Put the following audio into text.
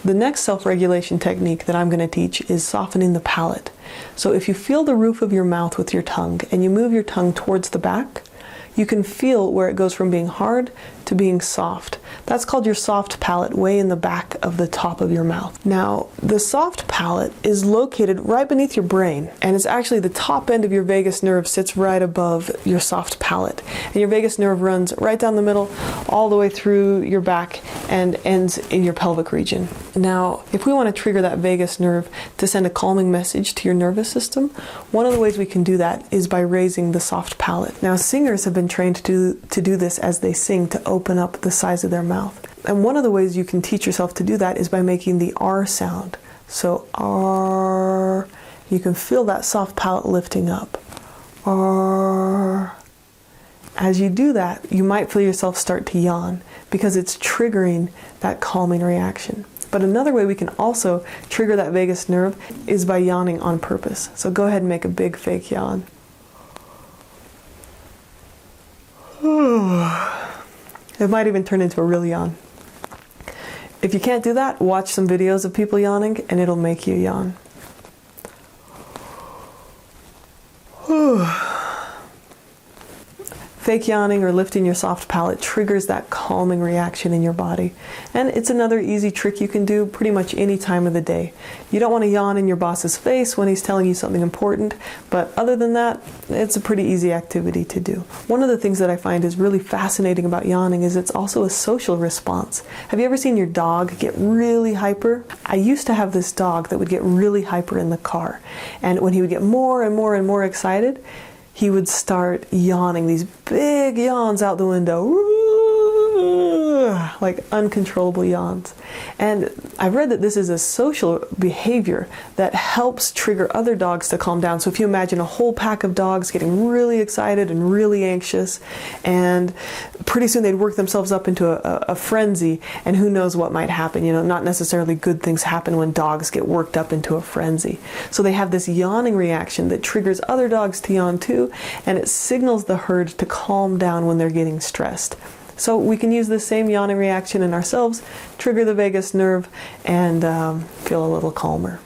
The next self-regulation technique that I'm going to teach is softening the palate. So if you feel the roof of your mouth with your tongue and you move your tongue towards the back, you can feel where it goes from being hard to being soft. That's called your soft palate, way in the back of the top of your mouth. Now, the soft palate is located right beneath your brain, and it's actually the top end of your vagus nerve sits right above your soft palate. And your vagus nerve runs right down the middle, all the way through your back, and ends in your pelvic region. Now, if we want to trigger that vagus nerve to send a calming message to your nervous system, one of the ways we can do that is by raising the soft palate. Now, singers have been trained to do this as they sing, to open up the size of their mouth. And one of the ways you can teach yourself to do that is by making the R sound. So R, you can feel that soft palate lifting up. R. As you do that, you might feel yourself start to yawn because it's triggering that calming reaction. But another way we can also trigger that vagus nerve is by yawning on purpose. So go ahead and make a big fake yawn. It might even turn into a real yawn. If you can't do that, watch some videos of people yawning and it'll make you yawn. Fake yawning or lifting your soft palate triggers that calming reaction in your body. And it's another easy trick you can do pretty much any time of the day. You don't want to yawn in your boss's face when he's telling you something important, but other than that, it's a pretty easy activity to do. One of the things that I find is really fascinating about yawning is it's also a social response. Have you ever seen your dog get really hyper? I used to have this dog that would get really hyper in the car. And when he would get more and more and more excited, he would start yawning, these big yawns out the window, like uncontrollable yawns. And I've read that this is a social behavior that helps trigger other dogs to calm down. So if you imagine a whole pack of dogs getting really excited and really anxious, and pretty soon they'd work themselves up into a frenzy, and who knows what might happen. You know, not necessarily good things happen when dogs get worked up into a frenzy. So they have this yawning reaction that triggers other dogs to yawn too, and it signals the herd to calm down when they're getting stressed. So we can use the same yawning reaction in ourselves, trigger the vagus nerve, and feel a little calmer.